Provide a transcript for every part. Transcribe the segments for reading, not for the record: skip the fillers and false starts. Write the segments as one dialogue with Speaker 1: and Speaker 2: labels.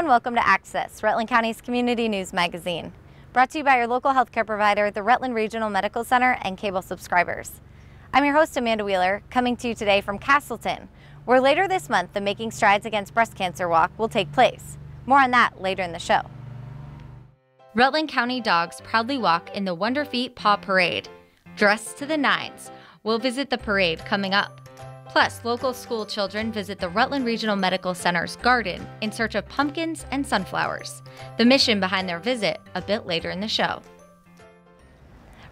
Speaker 1: and welcome to Access, Rutland County's community news magazine. Brought to you by your local healthcare provider, the Rutland Regional Medical Center, and cable subscribers. I'm your host, Amanda Wheeler, coming to you today from Castleton, where later this month the Making Strides Against Breast Cancer Walk will take place. More on that later in the show. Rutland County dogs proudly walk in the Wonder Feet Paw Parade. Dressed to the nines, we'll visit the parade coming up. Plus, local school children visit the Rutland Regional Medical Center's garden in search of pumpkins and sunflowers. The mission behind their visit a bit later in the show.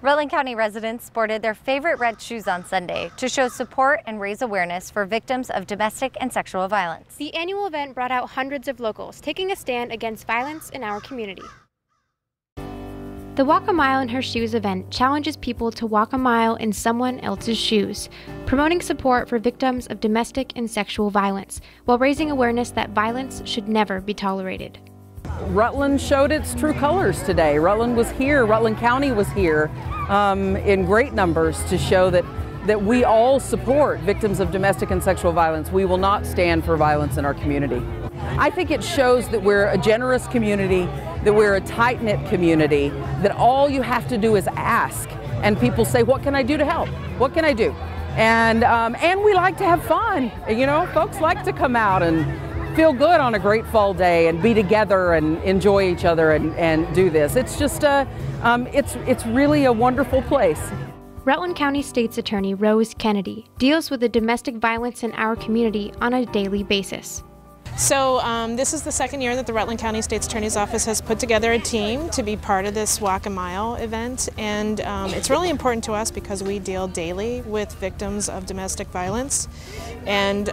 Speaker 1: Rutland County residents sported their favorite red shoes on Sunday to show support and raise awareness for victims of domestic and sexual violence.
Speaker 2: The annual event brought out hundreds of locals taking a stand against violence in our community. The Walk a Mile in Her Shoes event challenges people to walk a mile in someone else's shoes, promoting support for victims of domestic and sexual violence, while raising awareness that violence should never be tolerated.
Speaker 3: Rutland showed its true colors today. Rutland was here, Rutland County was here in great numbers to show that we all support victims of domestic and sexual violence. We will not stand for violence in our community. I think it shows that we're a generous community, that we're a tight-knit community, that all you have to do is ask. And people say, what can I do to help? What can I do? And we like to have fun. You know, folks like to come out and feel good on a great fall day and be together and enjoy each other and do this. It's just it's really a wonderful place.
Speaker 2: Rutland County State's Attorney Rose Kennedy deals with the domestic violence in our community on a daily basis.
Speaker 4: So this is the second year that the Rutland County State's Attorney's Office has put together a team to be part of this Walk a Mile event, and it's really important to us because we deal daily with victims of domestic violence, and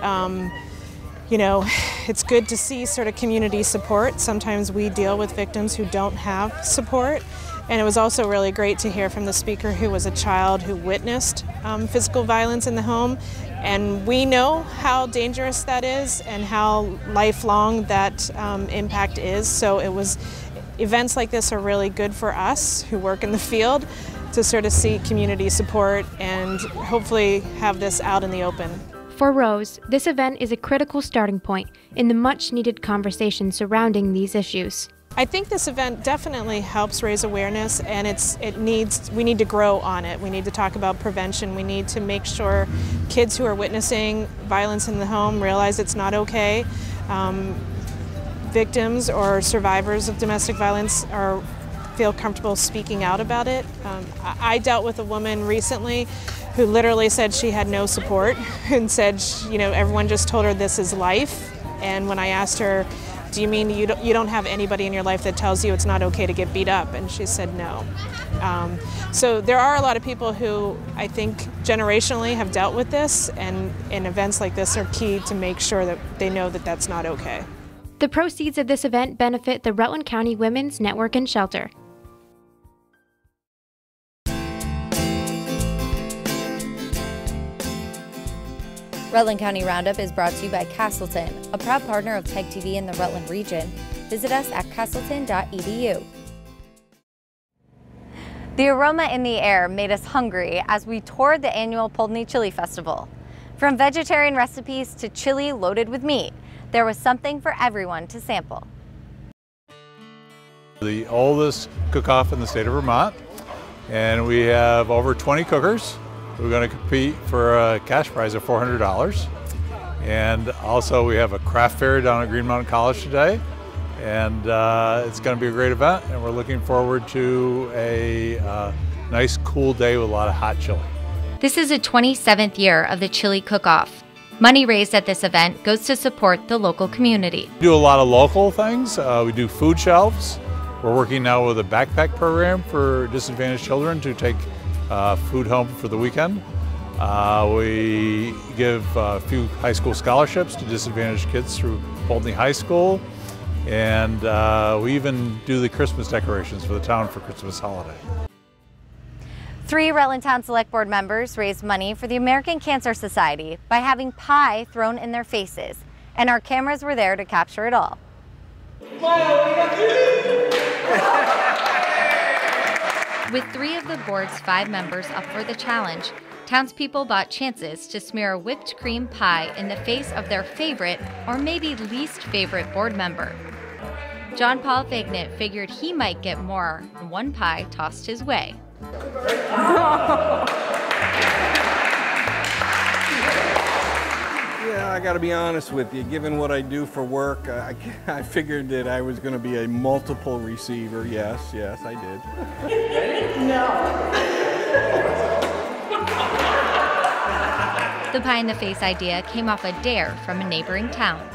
Speaker 4: you know, it's good to see sort of community support. Sometimes we deal with victims who don't have support, and it was also really great to hear from the speaker who was a child who witnessed physical violence in the home. And we know how dangerous that is and how lifelong that impact is. So events like this are really good for us who work in the field to sort of see community support and hopefully have this out in the open.
Speaker 2: For Rose, this event is a critical starting point in the much-needed conversation surrounding these issues.
Speaker 4: I think this event definitely helps raise awareness, and we need to grow on it. We need to talk about prevention. We need to make sure kids who are witnessing violence in the home realize it's not okay. Victims or survivors of domestic violence feel comfortable speaking out about it. I dealt with a woman recently who literally said she had no support and said, you know, everyone just told her this is life. And when I asked her, do you mean you don't have anybody in your life that tells you it's not okay to get beat up? And she said no. So there are a lot of people who I think generationally have dealt with this, and events like this are key to make sure that they know that that's not okay.
Speaker 2: The proceeds of this event benefit the Rutland County Women's Network and Shelter.
Speaker 1: Rutland County Roundup is brought to you by Castleton, a proud partner of TEG TV in the Rutland region. Visit us at castleton.edu. The aroma in the air made us hungry as we toured the annual Poldney Chili Festival. From vegetarian recipes to chili loaded with meat, there was something for everyone to sample.
Speaker 5: The oldest cook-off in the state of Vermont, and we have over 20 cookers. We're going to compete for a cash prize of $400. And also we have a craft fair down at Green Mountain College today. And it's going to be a great event, and we're looking forward to a nice cool day with a lot of hot chili.
Speaker 1: This is the 27th year of the Chili Cook-Off. Money raised at this event goes to support the local community.
Speaker 5: We do a lot of local things. We do food shelves. We're working now with a backpack program for disadvantaged children to take food home for the weekend. We give a few high school scholarships to disadvantaged kids through Poldney High School, and we even do the Christmas decorations for the town for Christmas holiday.
Speaker 1: 3 Rutland Town Select Board members raised money for the American Cancer Society by having pie thrown in their faces, and our cameras were there to capture it all. With 3 of the board's 5 members up for the challenge, townspeople bought chances to smear a whipped cream pie in the face of their favorite or maybe least favorite board member. John Paul Fignet figured he might get more than one pie tossed his way.
Speaker 6: Yeah, I got to be honest with you. Given what I do for work, I figured that I was going to be a multiple receiver. Yes, I did.
Speaker 1: The pie in the face idea came off a dare from a neighboring town.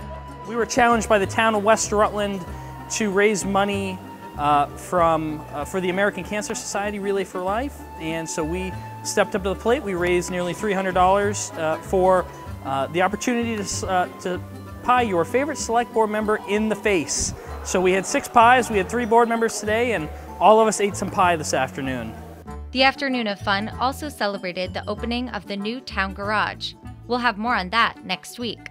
Speaker 7: We were challenged by the town of West Rutland to raise money for the American Cancer Society Relay for Life, and so we stepped up to the plate. We raised nearly $300 for the opportunity to pie your favorite select board member in the face. So we had 6 pies, we had 3 board members today, and all of us ate some pie this afternoon.
Speaker 1: The afternoon of fun also celebrated the opening of the new town garage. We'll have more on that next week.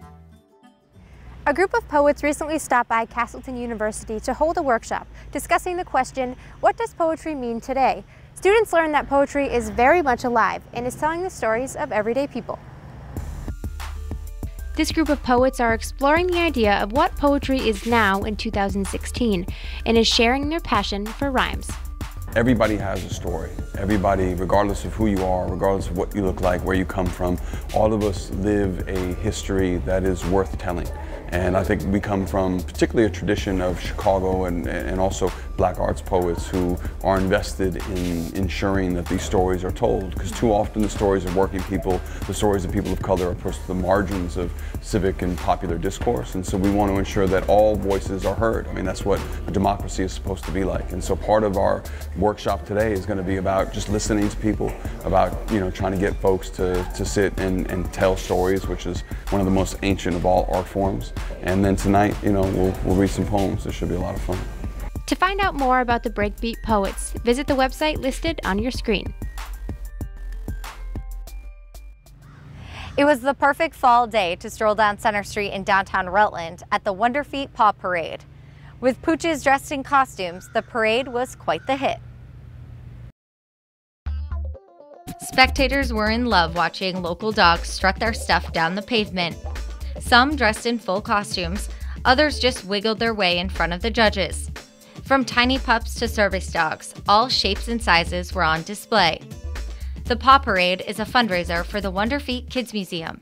Speaker 2: A group of poets recently stopped by Castleton University to hold a workshop discussing the question, what does poetry mean today? Students learned that poetry is very much alive and is telling the stories of everyday people. This group of poets are exploring the idea of what poetry is now in 2016 and is sharing their passion for rhymes.
Speaker 8: Everybody has a story. Everybody, regardless of who you are, regardless of what you look like, where you come from, all of us live a history that is worth telling. And I think we come from particularly a tradition of Chicago and also black arts poets who are invested in ensuring that these stories are told. Because too often the stories of working people, the stories of people of color are pushed to the margins of civic and popular discourse. And so we want to ensure that all voices are heard. I mean, that's what a democracy is supposed to be like. And so part of our workshop today is going to be about just listening to people, about trying to get folks to sit and tell stories, which is one of the most ancient of all art forms. And then tonight, we'll read some poems. This should be a lot of fun.
Speaker 2: To find out more about the Breakbeat Poets, visit the website listed on your screen.
Speaker 1: It was the perfect fall day to stroll down Center Street in downtown Rutland at the Wonder Feet Paw Parade. With pooches dressed in costumes, the parade was quite the hit. Spectators were in love watching local dogs strut their stuff down the pavement. Some dressed in full costumes, others just wiggled their way in front of the judges. From tiny pups to service dogs, all shapes and sizes were on display. The Paw Parade is a fundraiser for the Wonder Feet Kids Museum.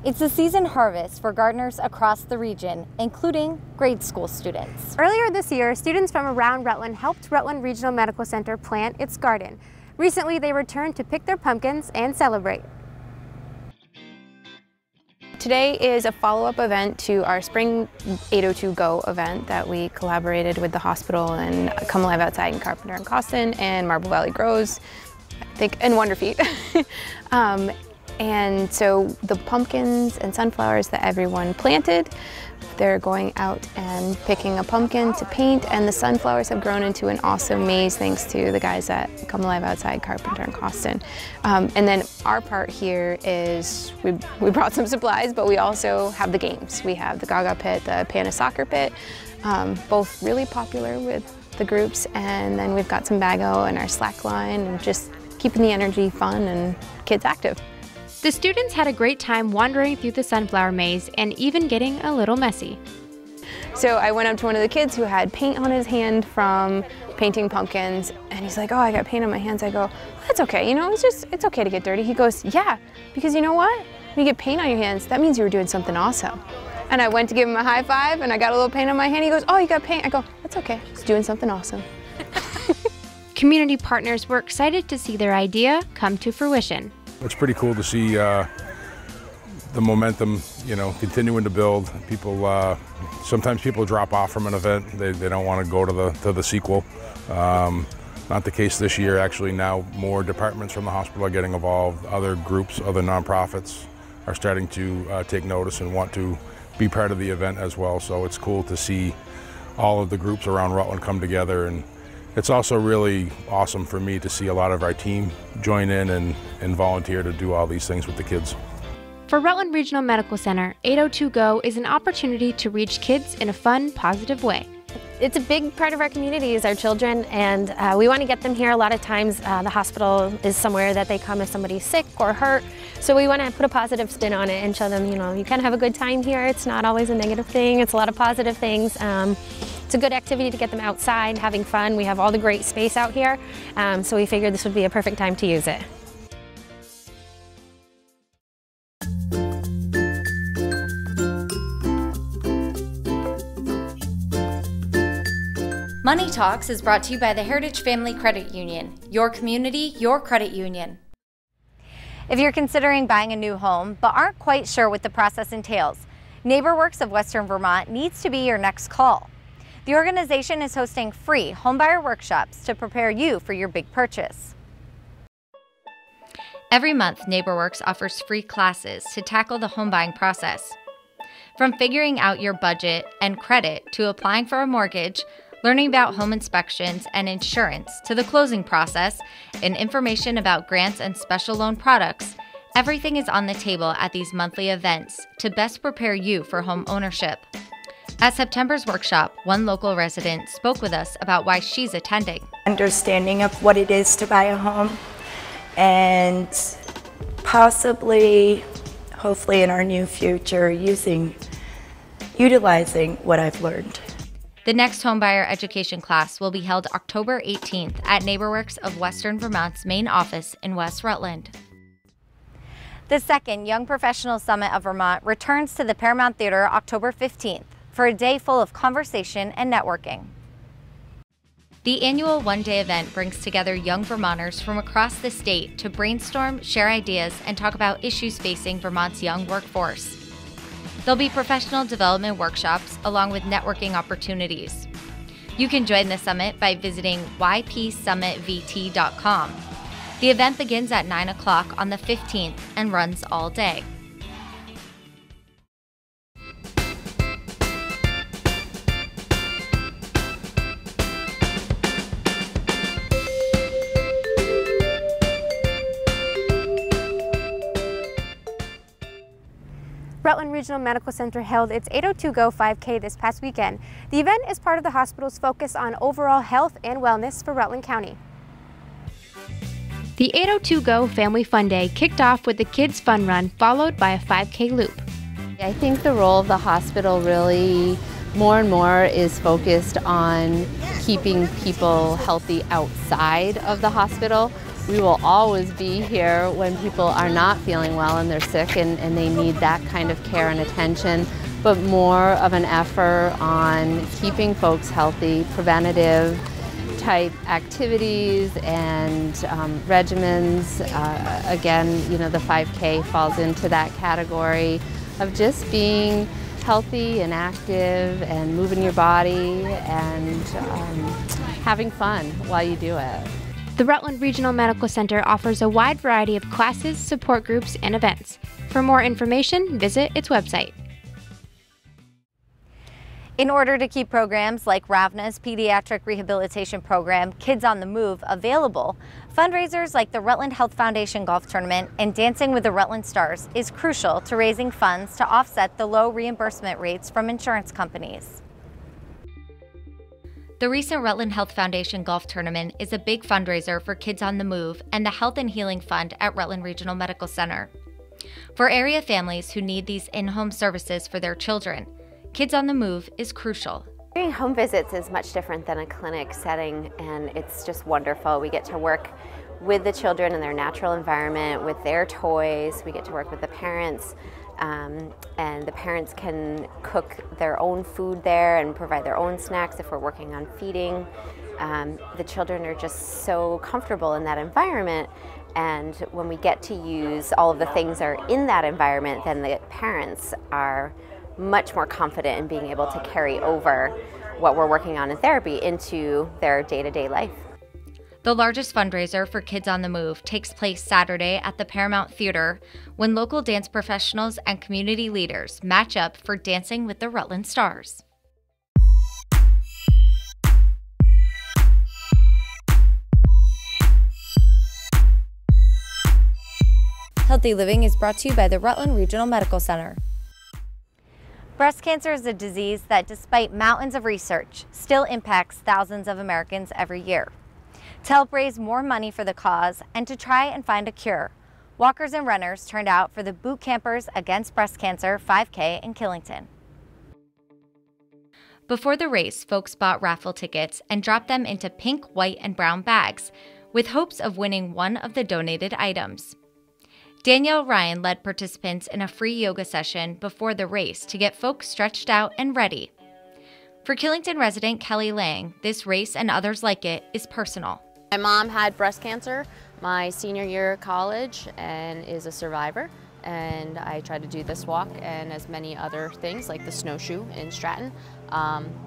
Speaker 1: It's the season harvest for gardeners across the region, including grade school students.
Speaker 2: Earlier this year, students from around Rutland helped Rutland Regional Medical Center plant its garden. Recently, they returned to pick their pumpkins and celebrate.
Speaker 9: Today is a follow-up event to our Spring 802 Go event that we collaborated with the hospital and Come Alive Outside in Carpenter and Costin and Marble Valley Grows, I think, and Wonder Feet. And so the pumpkins and sunflowers that everyone planted, they're going out and picking a pumpkin to paint, and the sunflowers have grown into an awesome maze thanks to the guys at Come Alive Outside, Carpenter and Costin. And then our part here is we brought some supplies, but we also have the games. We have the Gaga Pit, the Pana Soccer Pit, both really popular with the groups, and then we've got some Bago and our slack line, and just keeping the energy fun and kids active.
Speaker 2: The students had a great time wandering through the sunflower maze and even getting a little messy.
Speaker 9: So I went up to one of the kids who had paint on his hand from painting pumpkins, and he's like, oh, I got paint on my hands. I go, that's okay, it's okay to get dirty. He goes, yeah, because you know what? When you get paint on your hands, that means you were doing something awesome. And I went to give him a high five, and I got a little paint on my hand. He goes, oh, you got paint? I go, that's okay, just doing something awesome.
Speaker 2: Community partners were excited to see their idea come to fruition.
Speaker 10: It's pretty cool to see the momentum, continuing to build. People, sometimes people drop off from an event. They don't want to go to the sequel. Not the case this year. Actually, now more departments from the hospital are getting involved. Other groups, other nonprofits are starting to take notice and want to be part of the event as well. So it's cool to see all of the groups around Rutland come together, and it's also really awesome for me to see a lot of our team join in and volunteer to do all these things with the kids.
Speaker 2: For Rutland Regional Medical Center, 802 Go is an opportunity to reach kids in a fun, positive way.
Speaker 11: It's a big part of our community is our children, and we want to get them here. A lot of times the hospital is somewhere that they come if somebody's sick or hurt, so we want to put a positive spin on it and show them, you know, you can have a good time here. It's not always a negative thing. It's a lot of positive things. It's a good activity to get them outside, having fun. We have all the great space out here, so we figured this would be a perfect time to use it.
Speaker 1: Money Talks is brought to you by the Heritage Family Credit Union. Your community, your credit union. If you're considering buying a new home but aren't quite sure what the process entails, NeighborWorks of Western Vermont needs to be your next call. The organization is hosting free homebuyer workshops to prepare you for your big purchase. Every month, NeighborWorks offers free classes to tackle the home buying process. From figuring out your budget and credit to applying for a mortgage, learning about home inspections and insurance to the closing process, and information about grants and special loan products, everything is on the table at these monthly events to best prepare you for home ownership. At September's workshop, one local resident spoke with us about why she's attending.
Speaker 12: Understanding of what it is to buy a home, and possibly, hopefully in our new future, utilizing what I've learned.
Speaker 1: The next homebuyer education class will be held October 18th at NeighborWorks of Western Vermont's main office in West Rutland. The second Young Professional Summit of Vermont returns to the Paramount Theater October 15th for a day full of conversation and networking. The annual one-day event brings together young Vermonters from across the state to brainstorm, share ideas, and talk about issues facing Vermont's young workforce. There'll be professional development workshops along with networking opportunities. You can join the summit by visiting ypsummitvt.com. The event begins at 9 o'clock on the 15th and runs all day.
Speaker 2: Rutland Regional Medical Center held its 802 Go 5K this past weekend. The event is part of the hospital's focus on overall health and wellness for Rutland County. The 802 Go Family Fun Day kicked off with the Kids Fun Run, followed by a 5K loop.
Speaker 13: I think the role of the hospital really more and more is focused on keeping people healthy outside of the hospital. We will always be here when people are not feeling well and they're sick and they need that kind of care and attention, but more of an effort on keeping folks healthy, preventative type activities and regimens. Again, you know, the 5K falls into that category of just being healthy and active and moving your body and having fun while you do it.
Speaker 2: The Rutland Regional Medical Center offers a wide variety of classes, support groups, and events. For more information, visit its website.
Speaker 1: In order to keep programs like RAVNA's Pediatric Rehabilitation Program, Kids on the Move, available, fundraisers like the Rutland Health Foundation Golf Tournament and Dancing with the Rutland Stars is crucial to raising funds to offset the low reimbursement rates from insurance companies. The recent Rutland Health Foundation Golf Tournament is a big fundraiser for Kids on the Move and the Health and Healing Fund at Rutland Regional Medical Center. For area families who need these in-home services for their children, Kids on the Move is crucial.
Speaker 14: Doing home visits is much different than a clinic setting, and it's just wonderful. We get to work with the children in their natural environment, with their toys. We get to work with the parents. And the parents can cook their own food there and provide their own snacks if we're working on feeding. The children are just so comfortable in that environment, and when we get to use all of the things that are in that environment, then the parents are much more confident in being able to carry over what we're working on in therapy into their day-to-day life.
Speaker 1: The largest fundraiser for Kids on the Move takes place Saturday at the Paramount Theater when local dance professionals and community leaders match up for Dancing with the Rutland Stars. Healthy Living is brought to you by the Rutland Regional Medical Center. Breast cancer is a disease that, despite mountains of research, still impacts thousands of Americans every year. To help raise more money for the cause and to try and find a cure, walkers and runners turned out for the Boot Campers Against Breast Cancer 5K in Killington. Before the race, folks bought raffle tickets and dropped them into pink, white, and brown bags with hopes of winning one of the donated items. Danielle Ryan led participants in a free yoga session before the race to get folks stretched out and ready. For Killington resident Kelly Lang, this race and others like it is personal.
Speaker 15: My mom had breast cancer my senior year of college and is a survivor. And I tried to do this walk and as many other things like the snowshoe in Stratton.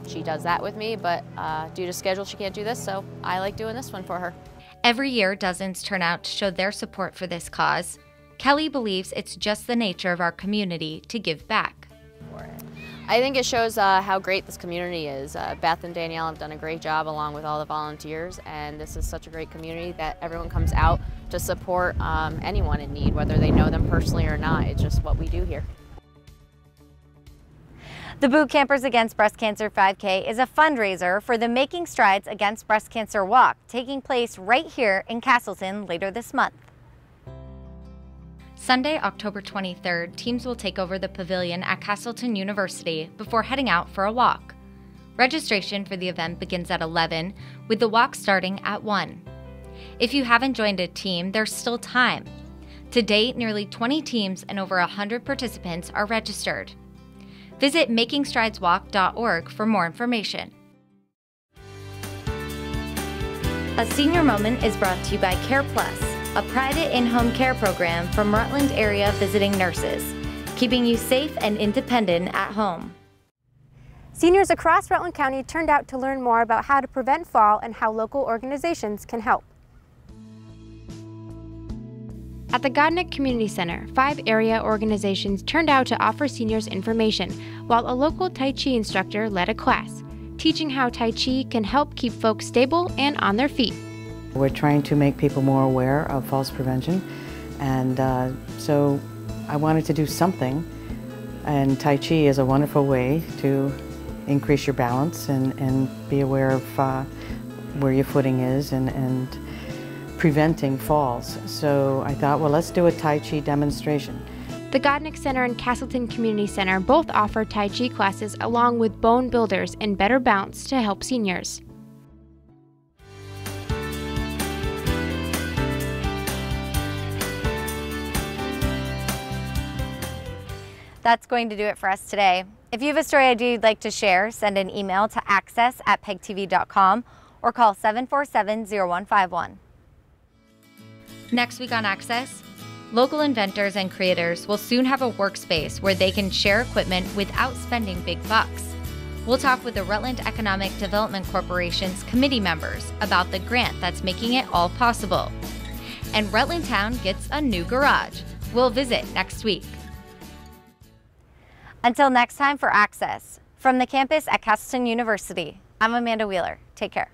Speaker 15: She does that with me, but due to schedule she can't do this, so I like doing this one for her.
Speaker 1: Every year, dozens turn out to show their support for this cause. Kelly believes it's just the nature of our community to give back.
Speaker 15: I think it shows how great this community is. Beth and Danielle have done a great job along with all the volunteers, and this is such a great community that everyone comes out to support anyone in need, whether they know them personally or not. It's just what we do here.
Speaker 1: The Boot Campers Against Breast Cancer 5K is a fundraiser for the Making Strides Against Breast Cancer Walk, taking place right here in Castleton later this month. Sunday, October 23rd, teams will take over the pavilion at Castleton University before heading out for a walk. Registration for the event begins at 11, with the walk starting at 1. If you haven't joined a team, there's still time. To date, nearly 20 teams and over 100 participants are registered. Visit makingstrideswalk.org for more information. A Senior Moment is brought to you by Care Plus, a private in-home care program from Rutland area visiting nurses, keeping you safe and independent at home.
Speaker 2: Seniors across Rutland County turned out to learn more about how to prevent fall and how local organizations can help. At the Godnick Community Center, 5 area organizations turned out to offer seniors information, while a local Tai Chi instructor led a class, teaching how Tai Chi can help keep folks stable and on their feet.
Speaker 16: We're trying to make people more aware of falls prevention, and so I wanted to do something, and Tai Chi is a wonderful way to increase your balance and be aware of where your footing is and preventing falls. So I thought, well, let's do a Tai Chi demonstration.
Speaker 2: The Godnick Center and Castleton Community Center both offer Tai Chi classes along with bone builders and better bounce to help seniors.
Speaker 1: That's going to do it for us today. If you have a story idea you'd like to share, send an email to access@pegtv.com or call 747-0151. Next week on Access, local inventors and creators will soon have a workspace where they can share equipment without spending big bucks. We'll talk with the Rutland Economic Development Corporation's committee members about the grant that's making it all possible. And Rutland Town gets a new garage. We'll visit next week. Until next time for Access, from the campus at Castleton University, I'm Amanda Wheeler. Take care.